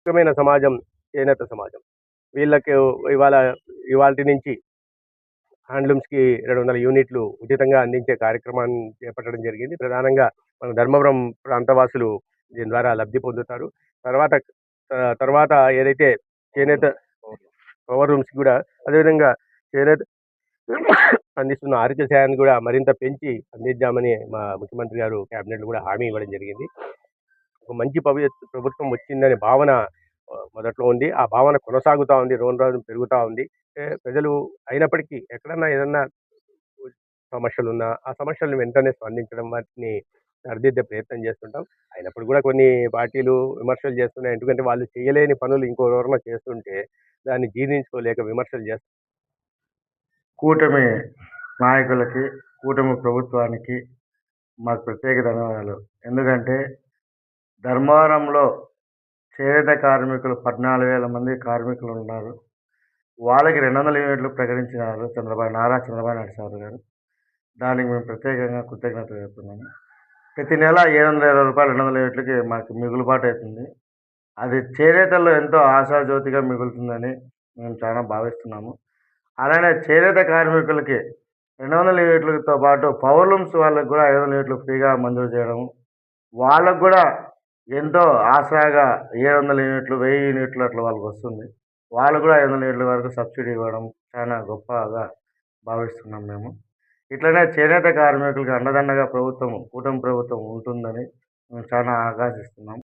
ముఖ్యమైన సమాజం చేనేత సమాజం. వీళ్ళకి ఇవాళ ఇవాల్టి నుంచి హ్యాండ్లూమ్స్‌కి 200 యూనిట్లు ఉచితంగా అందించే కార్యక్రమాన్ని చేపట్టడం జరిగింది. ప్రధానంగా మన ధర్మవరం ప్రాంతవాసులు దీని ద్వారా లబ్ధి పొందుతారు. తర్వాత తర్వాత ఏదైతే చేనేత పవర్ లూమ్స్‌కి గూడా అదేవిధంగా చేనేత అందిస్తున్న ఆర్థిక సాయాన్ని గూడా మరింత పెంచి అందిద్దామని మా ముఖ్యమంత్రి గారు క్యాబినెట్‌లో గూడా హామీ ఇవ్వడం జరిగింది. ఒక మంచి ప్రభుత్వం వచ్చిందనే భావన మొదట్లో ఉంది. ఆ భావన కొనసాగుతా ఉంది. రోజు రోజు పెరుగుతా ఉంది. ప్రజలు అయినప్పటికీ ఎక్కడన్నా ఏదన్నా సమస్యలున్నా, ఆ సమస్యలను వెంటనే స్పందించడం, వాటిని సరిదిద్దే ప్రయత్నం చేస్తుంటాం. అయినప్పుడు గూడా కొన్ని పార్టీలు విమర్శలు చేస్తున్నాయి. ఎందుకంటే వాళ్ళు చేయలేని పనులు ఇంకెవరైనా చేస్తుంటే దాన్ని జీర్ణించుకోలేక విమర్శలు చేస్తున్నారు. కూటమి నాయకులకి, కూటమి ప్రభుత్వానికి మాకు ప్రత్యేక ధన్యవాదాలు. ఎందుకంటే ధర్మవరంలో చేనేత కార్మికులు 14,000 మంది కార్మికులున్నారు. వాళ్ళకి 200 యూనిట్లు ప్రకటించినారు నారా చంద్రబాబు నాయుడు సార్ గారు. దానికి మేము ప్రత్యేకంగా కృతజ్ఞతలు చెప్తున్నాము. ప్రతి నెల రూ. 720 200 యూనిట్లకి మాకు మిగులుబాటు అవుతుంది. అది చేనేతల్లో ఎంతో ఆశాజ్యోతిగా మిగులుతుందని మేము చాలా భావిస్తున్నాము. అలానే చేనేత కార్మికులకి 200 యూనిట్లతో పాటు పవర్ లూమ్స్ వాళ్ళకి కూడా 500 యూనిట్లు ఫ్రీగా మంజూరు చేయడం. వాళ్ళకు కూడా ఎంతో ఆసరాగా 700 యూనిట్లు, 1000 యూనిట్లు అట్లా వాళ్ళకొస్తుంది. వాళ్ళకు కూడా 500 యూనిట్ల వరకు సబ్సిడీ ఇవ్వడం చాలా గొప్పగా భావిస్తున్నాం మేము. ఇట్లనే చేనేత కార్మికులకు అండదండగా కూటమి ప్రభుత్వం ఉంటుందని మేము చాలా ఆకాంక్షిస్తున్నాం.